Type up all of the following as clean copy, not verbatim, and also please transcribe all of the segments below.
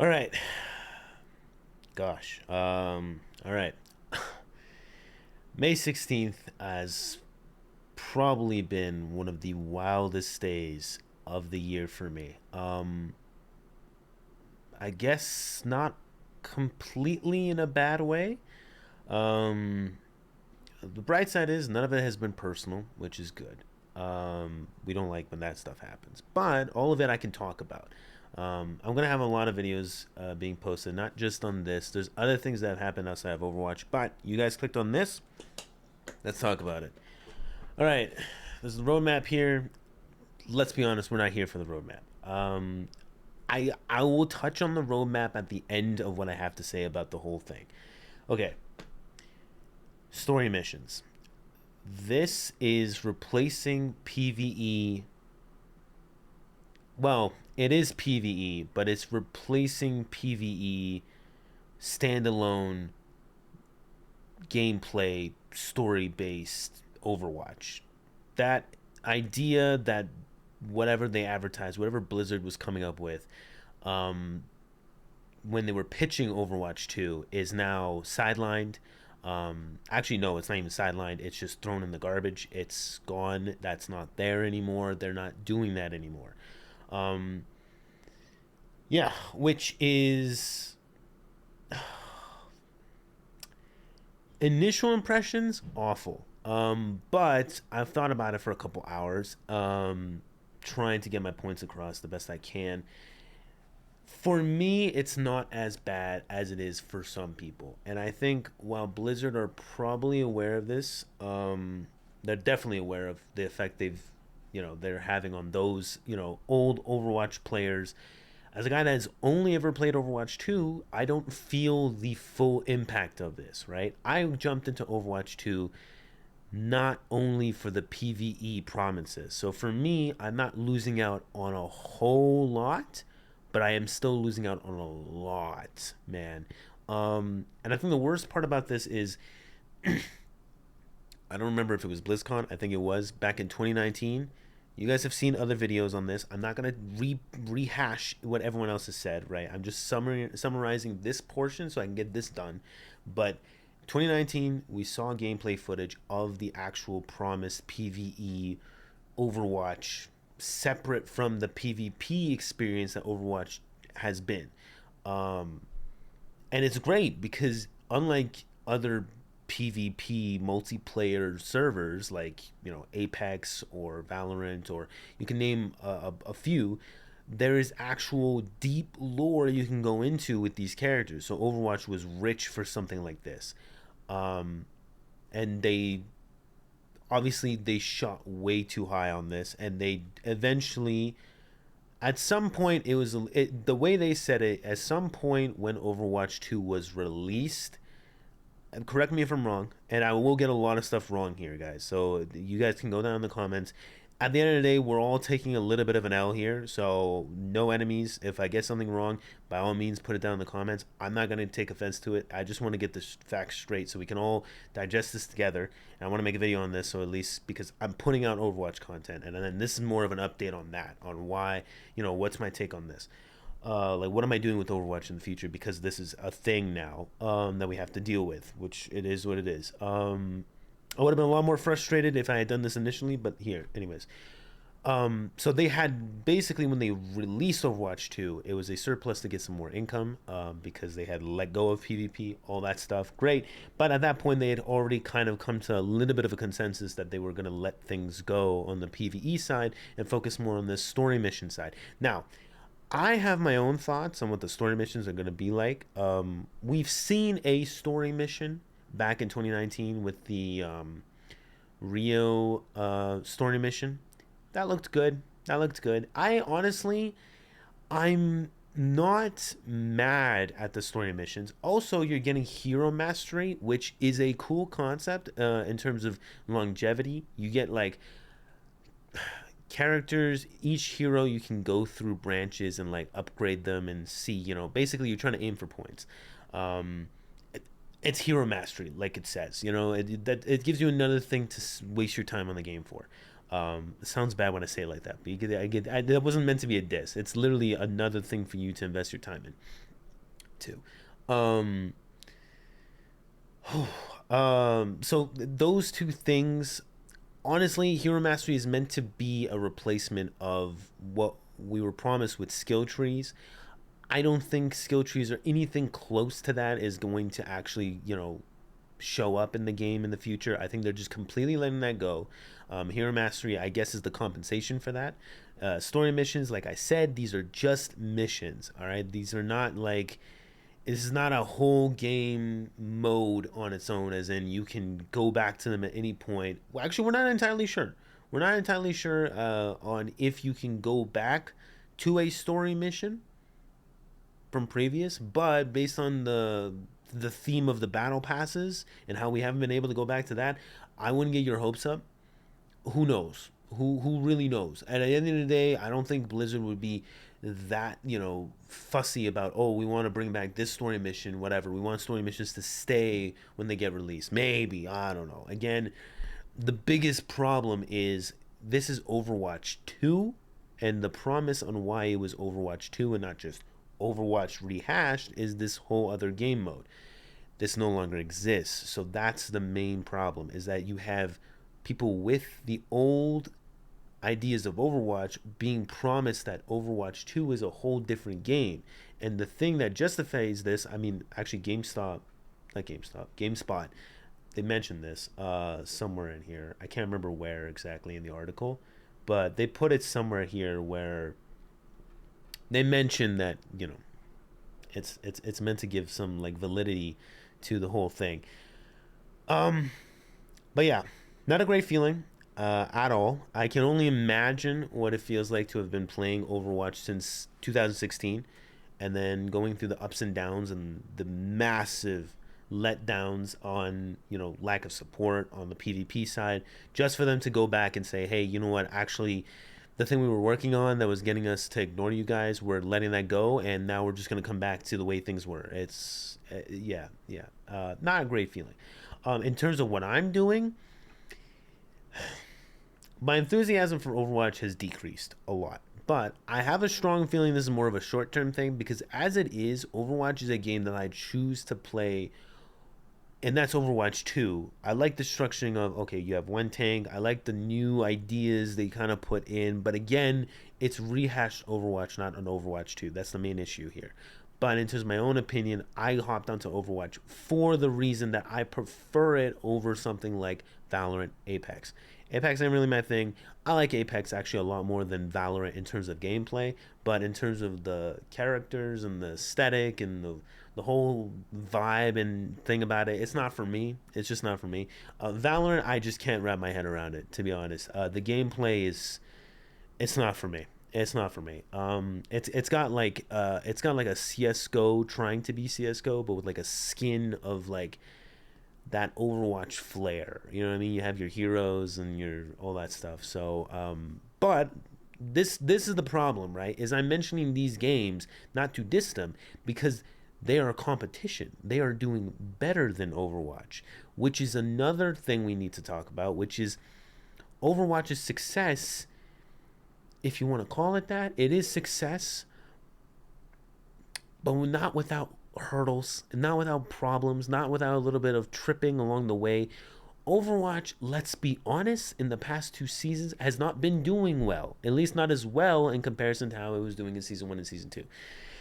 All right. Gosh. All right. May 16th has probably been one of the wildest days of the year for me. I guess not completely in a bad way. Um, the bright side is none of it has been personal, which is good. We don't like when that stuff happens, but all of it I can talk about. I'm gonna have a lot of videos being posted, not just on this. There's other things that have happened outside of Overwatch, but you guys clicked on this. Let's talk about it. All right, there's the roadmap here. Let's be honest, we're not here for the roadmap. I will touch on the roadmap at the end of what I have to say about the whole thing. Okay, story missions. This is replacing PVE. Well, it is PVE, but it's replacing PVE standalone gameplay story based Overwatch. That idea that whatever they advertised, whatever Blizzard was coming up with, um, when they were pitching Overwatch 2 is now sidelined. Actually, no, it's not even sidelined. It's just thrown in the garbage. It's gone. That's not there anymore. They're not doing that anymore. Um, yeah, which is initial impressions awful. But I've thought about it for a couple hours, trying to get my points across the best I can. For me, it's not as bad as it is for some people. And I think while Blizzard are probably aware of this, they're definitely aware of the effect they're having on those, old Overwatch players. As a guy that's only ever played Overwatch 2, I don't feel the full impact of this, right? I jumped into Overwatch 2 not only for the PvE promises. So for me, I'm not losing out on a whole lot, but I am still losing out on a lot, man. And I think the worst part about this is I don't remember if it was BlizzCon. I think it was back in 2019. You guys have seen other videos on this. I'm not gonna rehash what everyone else has said, right? I'm just summarizing this portion so I can get this done. But 2019, we saw gameplay footage of the actual promised PVE Overwatch, separate from the PvP experience that Overwatch has been. Um, and it's great because unlike other PvP multiplayer servers like Apex or Valorant, or you can name a few, there is actual deep lore you can go into with these characters. So Overwatch was rich for something like this, um, and they shot way too high on this, and they eventually at some point the way they said it, at some point when Overwatch 2 was released, and correct me if I'm wrong, and I will get a lot of stuff wrong here, guys. So you guys can go down in the comments. At the end of the day, we're all taking a little bit of an L here, so no enemies. If I get something wrong, by all means, put it down in the comments. I'm not going to take offense to it. I just want to get the facts straight so we can all digest this together. And I want to make a video on this, so at least because I'm putting out Overwatch content, and then this is more of an update on that, on why, what's my take on this. Like what am I doing with Overwatch in the future, because this is a thing now, that we have to deal with, which it is what it is. I would have been a lot more frustrated if I had done this initially, but here, anyways. So they had basically, when they released Overwatch 2, it was a surplus to get some more income, because they had let go of PvP, all that stuff. Great. But at that point, they had already kind of come to a little bit of a consensus that they were going to let things go on the PvE side and focus more on the story mission side. Now, I have my own thoughts on what the story missions are going to be like. We've seen a story mission back in 2019 with the Rio story mission. That looked good. That looked good. I'm not mad at the story missions. Also, you're getting hero mastery, which is a cool concept in terms of longevity. You get like characters, each hero you can go through branches and like upgrade them and see, basically you're trying to aim for points. um it's hero mastery, like it says, it gives you another thing to waste your time on the game for. It sounds bad when I say it like that, but that wasn't meant to be a diss. It's literally another thing for you to invest your time in. too. Um, so those two things, honestly, Hero Mastery is meant to be a replacement of what we were promised with skill trees. I don't think skill trees or anything close to that is going to actually, show up in the game in the future. I think they're just completely letting that go. Hero Mastery, I guess, is the compensation for that. Story missions, like I said, these are just missions. All right, these are not like, this is not a whole game mode on its own, as in you can go back to them at any point. Well, actually, we're not entirely sure. We're not entirely sure on if you can go back to a story mission from previous, but based on the theme of the battle passes and how we haven't been able to go back to that, I wouldn't get your hopes up. Who knows? Who really knows? At the end of the day, I don't think Blizzard would be that fussy about, oh, we want to bring back this story mission, whatever. We want story missions to stay when they get released. Maybe, I don't know. Again, the biggest problem is this is Overwatch 2, and the promise on why it was Overwatch 2 and not just Overwatch rehashed is this whole other game mode. This no longer exists. So that's the main problem, is that you have people with the old ideas of Overwatch being promised that Overwatch 2 is a whole different game. And the thing that justifies this, I mean, actually GameSpot, they mentioned this somewhere in here. I can't remember where exactly in the article, but they put it somewhere here where they mentioned that, it's meant to give some like validity to the whole thing. But yeah, not a great feeling at all. I can only imagine what it feels like to have been playing Overwatch since 2016, and then going through the ups and downs and the massive letdowns on lack of support on the PvP side, just for them to go back and say, hey, you know what, actually the thing we were working on that was getting us to ignore you guys, we're letting that go, and now we're just going to come back to the way things were. It's not a great feeling. In terms of what I'm doing, my enthusiasm for Overwatch has decreased a lot, but I have a strong feeling this is more of a short-term thing, because as it is, Overwatch is a game that I choose to play, and that's Overwatch 2. I like the structuring of, okay, you have one tank. I like the new ideas they kind of put in, but again, it's rehashed Overwatch, not an Overwatch 2. That's the main issue here. But in terms of my own opinion, I hopped onto Overwatch for the reason that I prefer it over something like Valorant, Apex. Apex ain't really my thing. I like Apex actually a lot more than Valorant in terms of gameplay, but in terms of the characters and the aesthetic and the whole vibe and thing about it, it's not for me. It's just not for me. Valorant, I just can't wrap my head around it, to be honest. The gameplay it's not for me. It's not for me. It's got like a CS:GO trying to be CS:GO, but with like a skin of like that Overwatch flair. You know what I mean? You have your heroes and your all that stuff. So, but this is the problem, right? Is I'm mentioning these games not to diss them, because they are a competition. They are doing better than Overwatch, which is another thing we need to talk about, which is Overwatch's success. If you want to call it that, it is success, but not without hurdles, not without problems, not without a little bit of tripping along the way. Overwatch, let's be honest, in the past 2 seasons has not been doing well, at least not as well in comparison to how it was doing in season 1 and season 2.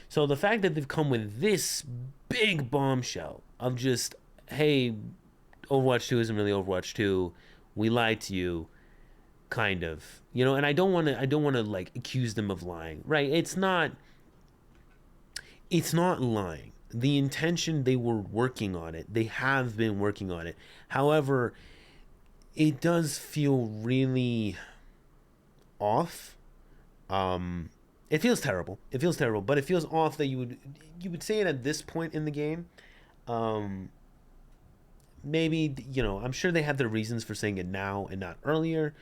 So the fact that they've come with this big bombshell of just, hey, Overwatch 2 isn't really Overwatch 2, we lied to you, kind of, and I don't want to like accuse them of lying, right? It's not lying. The intention, they were working on it. They have been working on it. However, it does feel really off. It feels terrible. But it feels off that you would say it at this point in the game. Maybe, I'm sure they have their reasons for saying it now and not earlier.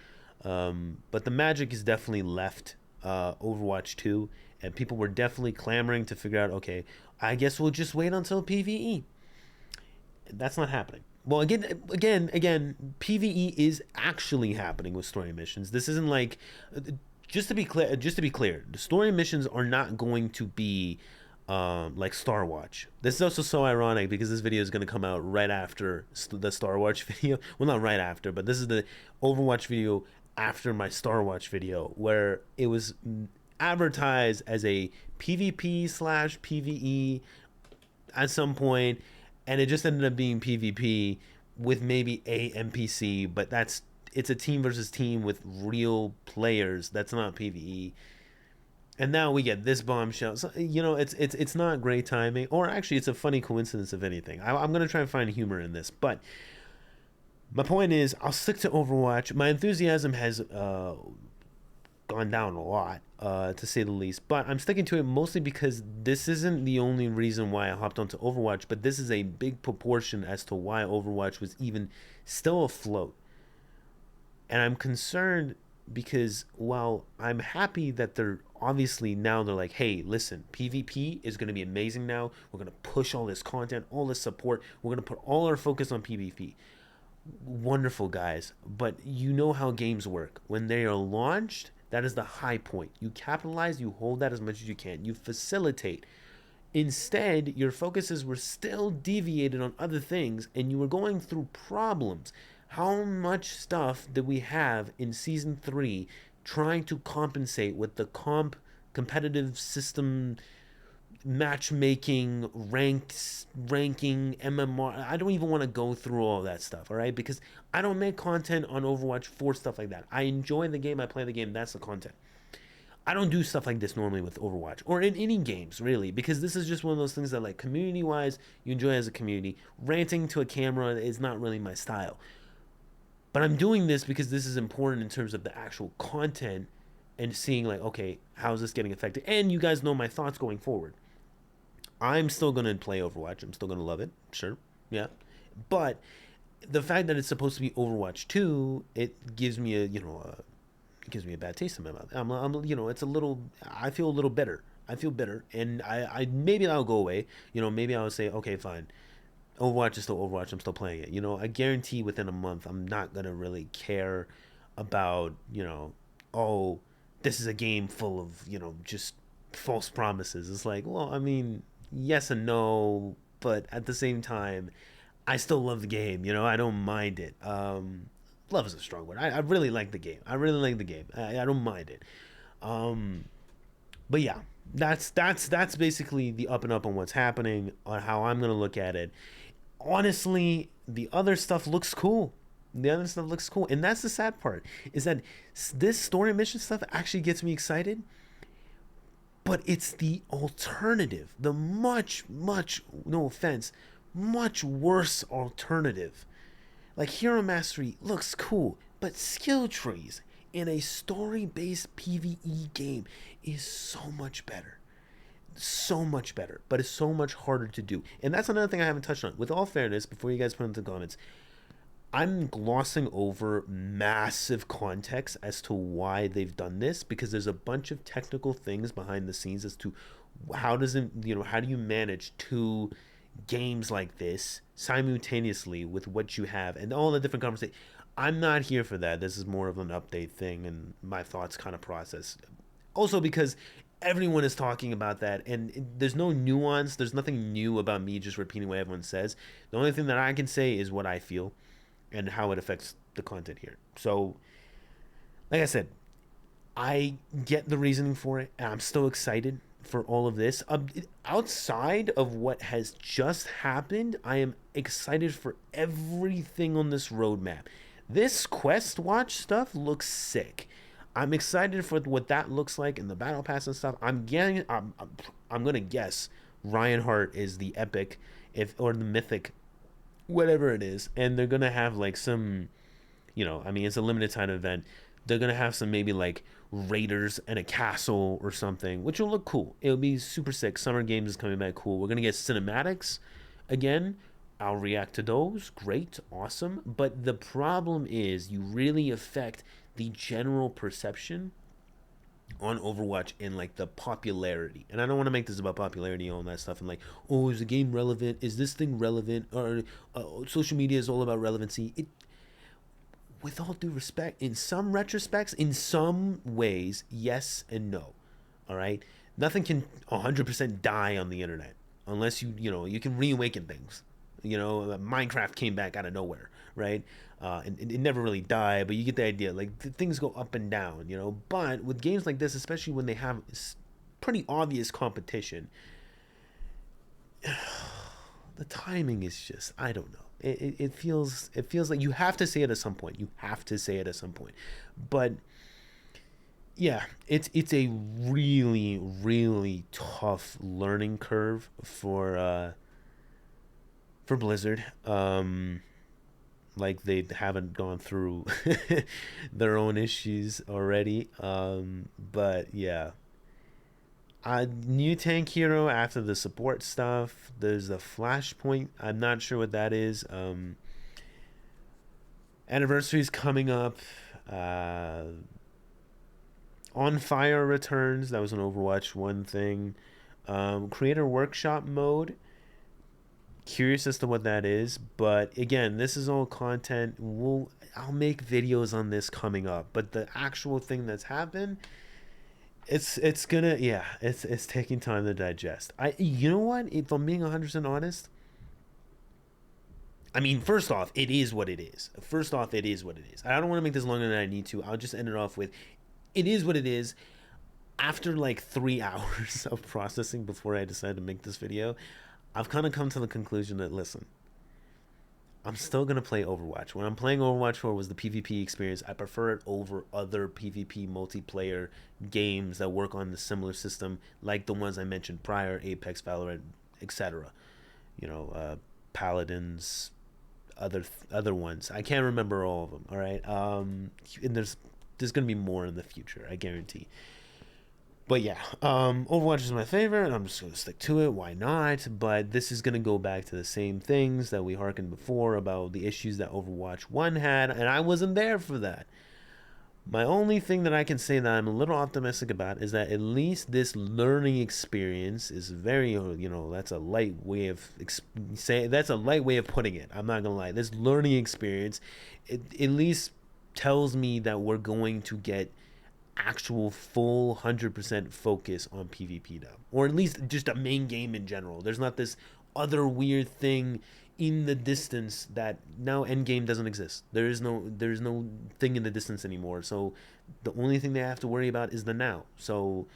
But the magic is definitely left Overwatch 2, and people were definitely clamoring to figure out, okay, I guess we'll just wait until PVE. That's not happening. Well, again, PVE is actually happening with story missions. This isn't like, just to be clear, the story missions are not going to be like Star Watch. This is also so ironic because this video is going to come out right after the Star Watch video. Well, not right after, but this is the Overwatch video after my Star Watch video, where it was advertised as a PvP slash PVE at some point, and it just ended up being PvP with maybe a NPC, but it's a team versus team with real players. That's not PvE. And now we get this bombshell. So, it's not great timing, or actually, it's a funny coincidence if anything. I'm gonna try and find humor in this, but my point is, I'll stick to Overwatch. My enthusiasm has gone down a lot, to say the least, but I'm sticking to it mostly because this isn't the only reason why I hopped onto Overwatch, but this is a big proportion as to why Overwatch was even still afloat. And I'm concerned because while I'm happy that they're like, hey, listen, PvP is going to be amazing now. We're going to push all this content, all this support. We're going to put all our focus on PvP. Wonderful, guys. But you know how games work. When they are launched, that is the high point. You capitalize, you hold that as much as you can. You facilitate. Instead, your focuses were still deviated on other things, and you were going through problems. How much stuff did we have in Season 3 trying to compensate with the competitive system, matchmaking, ranking, MMR? I don't even want to go through all that stuff, all right? Because I don't make content on Overwatch for stuff like that. I enjoy the game, I play the game, that's the content. I don't do stuff like this normally with Overwatch or in any games, really, because this is just one of those things that, like, community-wise, you enjoy as a community. Ranting to a camera is not really my style. But I'm doing this because this is important in terms of the actual content and seeing, like, okay, how is this getting affected? And you guys know my thoughts going forward. I'm still going to play Overwatch. I'm still going to love it. Sure. Yeah. But the fact that it's supposed to be Overwatch 2, it gives me it gives me a bad taste in my mouth. It's a little, I feel a little bitter. I feel bitter. And I maybe that'll go away. Maybe I'll say, okay, fine. Overwatch is still Overwatch. I'm still playing it. I guarantee within a month, I'm not going to really care about, oh, this is a game full of, just false promises. It's like, well, I mean, yes and no, but at the same time, I still love the game. I don't mind it. Love is a strong word. I really like the game. I don't mind it. But yeah, that's basically the up and up on what's happening, on how I'm going to look at it. Honestly, the other stuff looks cool. And that's the sad part, is that this story mission stuff actually gets me excited, but it's the alternative, the much, no offense, much worse alternative. Like, Hero Mastery looks cool, but skill trees in a story-based PvE game is so much better. But it's so much harder to do. And that's another thing I haven't touched on. With all fairness, before you guys put into the comments, I'm glossing over massive context as to why they've done this, because there's a bunch of technical things behind the scenes as to how do you manage two games like this simultaneously with what you have and all the different conversations. I'm not here for that. This is more of an update thing and my thoughts kind of process. Also because everyone is talking about that, and there's no nuance. There's nothing new about me just repeating what everyone says. The only thing that I can say is what I feel and how it affects the content here. So, like I said, I get the reasoning for it, and I'm still excited for all of this. Outside of what has just happened, I am excited for everything on this roadmap. This Quest Watch stuff looks sick. I'm excited for what that looks like in the battle pass and stuff. I'm gonna guess Reinhardt is the epic, or the mythic, whatever it is, and they're gonna have like some, it's a limited time event. They're gonna have some maybe like raiders and a castle or something, which will look cool. It'll be super sick. Summer Games is coming back cool. We're gonna get cinematics again. I'll react to those. Great, awesome. But the problem is, you really affect the general perception on Overwatch and like the popularity. And I don't want to make this about popularity and all that stuff and like, oh, is the game relevant? Is this thing relevant? Or social media is all about relevancy. With all due respect, in some retrospects, in some ways, yes and no. All right. Nothing can 100% die on the internet unless you can reawaken things. Minecraft came back out of nowhere, right? And it never really died, but you get the idea. Like things go up and down, But with games like this, especially when they have pretty obvious competition, the timing is just, I don't know. It feels like you have to say it at some point. You have to say it at some point, but yeah, it's a really really tough learning curve for Blizzard. Like they haven't gone through their own issues already. But yeah, new tank hero after the support stuff. There's a flashpoint. I'm not sure what that is. Anniversary's coming up. Uh, on Fire returns. That was an Overwatch 1 thing. Creator workshop mode. Curious as to what that is, but again, this is all content. I'll make videos on this coming up, but the actual thing that's happened, it's gonna, yeah, it's taking time to digest. You know what? If I'm being 100% honest, I mean, first off, it is what it is. First off, it is what it is. I don't want to make this longer than I need to. I'll just end it off with, it is what it is. After like 3 hours of processing before I decided to make this video, I've kind of come to the conclusion that, listen, I'm still going to play Overwatch. When I'm playing Overwatch 4 was the PvP experience. I prefer it over other PvP multiplayer games that work on the similar system, like the ones I mentioned prior, Apex, Valorant, etc. Paladins, other ones. I can't remember all of them, all right? And there's going to be more in the future, I guarantee. But yeah, Overwatch is my favorite. I'm just going to stick to it. Why not? But this is going to go back to the same things that we hearkened before about the issues that Overwatch 1 had, and I wasn't there for that. My only thing that I can say that I'm a little optimistic about is that at least this learning experience is very, that's a light way of that's a light way of putting it. I'm not going to lie. This learning experience, it at least tells me that we're going to get actual full 100% focus on PvP now, or at least just a main game in general. There's not this other weird thing in the distance that now endgame doesn't exist. There's no thing in the distance anymore. So the only thing they have to worry about is the now. So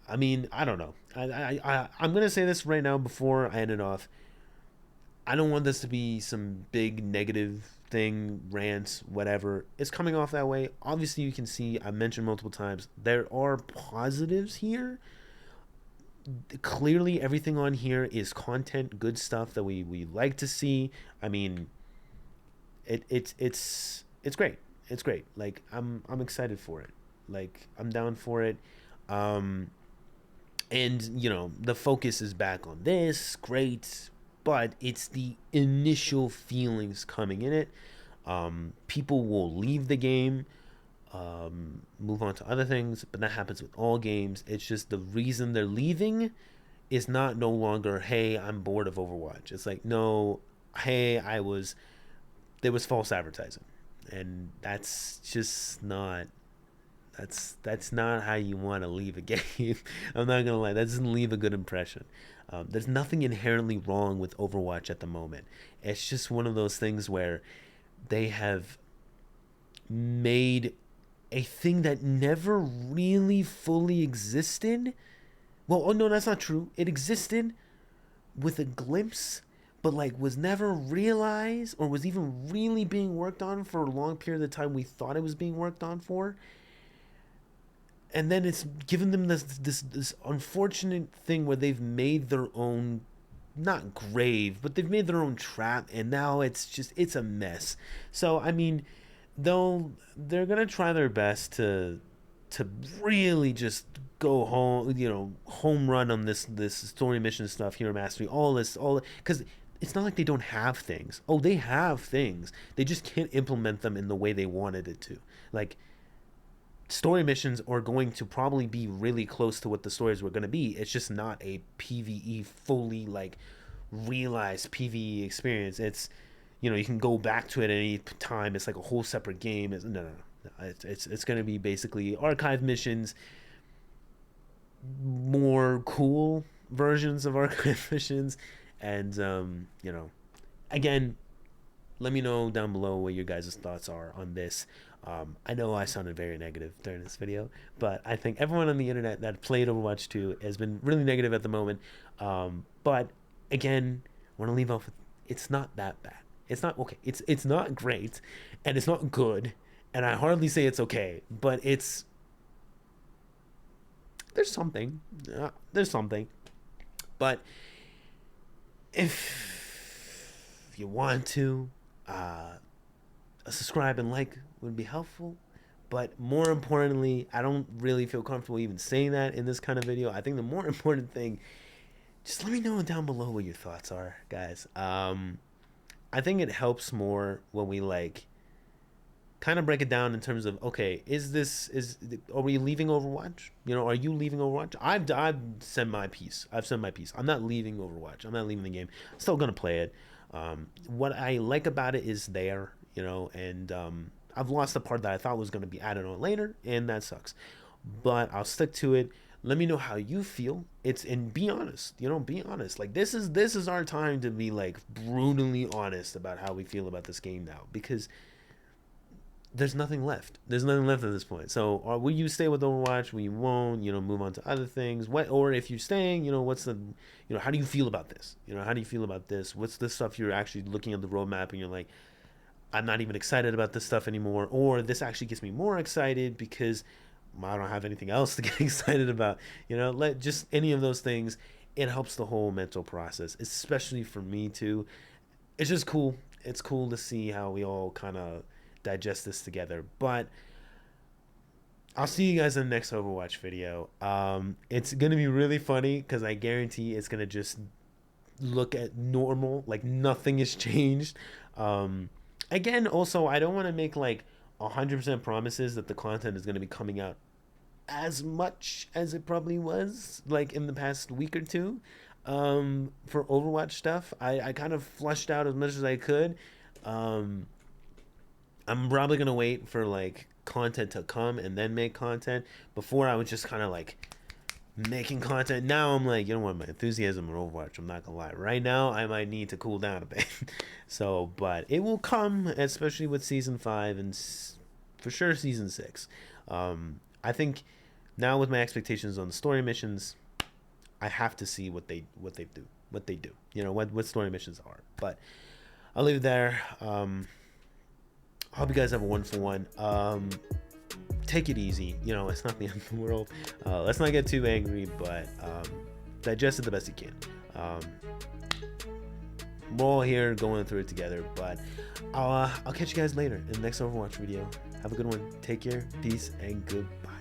I mean, I don't know. I'm gonna say this right now before I end it off. I don't want this to be some big negative thing, rants, whatever. It's coming off that way. Obviously, you can see, I mentioned multiple times, there are positives here. Clearly, everything on here is content, good stuff that we like to see. I mean, it's great. It's great. Like I'm excited for it. Like I'm down for it. Um, and the focus is back on this. Great, but it's the initial feelings coming in it. People will leave the game, move on to other things, but that happens with all games. It's just the reason they're leaving is not no longer, hey, I'm bored of Overwatch. It's like, no, hey, there was false advertising, and that's just not. That's not how you want to leave a game. I'm not gonna lie, that doesn't leave a good impression. There's nothing inherently wrong with Overwatch at the moment. It's just one of those things where they have made a thing that never really fully existed. Well, oh no, that's not true. It existed with a glimpse, but like was never realized or was even really being worked on for a long period of time we thought it was being worked on for. And then it's given them this unfortunate thing where they've made their own, not grave, but they've made their own trap, and now it's a mess. So I mean, they're gonna try their best to really just go home run on this story mission stuff, hero mastery, all because it's not like they don't have things. Oh, they have things. They just can't implement them in the way they wanted it to. Like, story missions are going to probably be really close to what the stories were going to be. It's just not a PVE fully like realized PVE experience. It's you can go back to it at any time. It's like a whole separate game. No. It's going to be basically archive missions more cool versions of archive missions. And you know, again, let me know down below what your guys' thoughts are on this. I know I sounded very negative during this video, but I think everyone on the internet that played Overwatch 2 has been really negative at the moment. But again, I want to leave off with, it's not that bad. It's not okay. It's not great, and it's not good, and I hardly say it's okay, but there's something. There's something. But if you want to, a subscribe and like would be helpful. But more importantly, I don't really feel comfortable even saying that in this kind of video. I think the more important thing, just let me know down below what your thoughts are, guys. I think it helps more when we like kind of break it down in terms of, okay, are we leaving Overwatch? You know, are you leaving Overwatch? I've said my piece. I'm not leaving Overwatch. I'm not leaving the game. I'm still gonna play it. What I like about it is there, you know, and I've lost the part that I thought was gonna be added on later, and that sucks. But I'll stick to it. Let me know how you feel. And be honest, you know, be honest. Like this is our time to be like brutally honest about how we feel about this game now, because there's nothing left. There's nothing left at this point. So, will you stay with Overwatch? Will you won't? You know, move on to other things. What, or if you're staying, you know, how do you feel about this? You know, how do you feel about this? What's the stuff you're actually looking at the roadmap and you're like, I'm not even excited about this stuff anymore, or this actually gets me more excited because I don't have anything else to get excited about. You know, let just any of those things. It helps the whole mental process, especially for me too. It's just cool. It's cool to see how we all kind of digest this together. But I'll see you guys in the next Overwatch video. It's gonna be really funny because I guarantee it's gonna just look at normal, like nothing has changed. Again, also, I don't want to make like 100% promises that the content is gonna be coming out as much as it probably was like in the past week or two. For Overwatch stuff, I kind of flushed out as much as I could. I'm probably gonna wait for like content to come and then make content. Before I was just kind of like making content. Now I'm like, you know what, my enthusiasm for Overwatch, I'm not gonna lie. Right now I might need to cool down a bit. So, but it will come, especially with season 5 and for sure season 6. I think now with my expectations on the story missions, I have to see what they do. You know what story missions are. But I'll leave it there. I hope you guys have a wonderful one. Take it easy. You know, it's not the end of the world. Let's not get too angry, but digest it the best you can. We're all here going through it together, but I'll catch you guys later in the next Overwatch video. Have a good one. Take care. Peace and goodbye.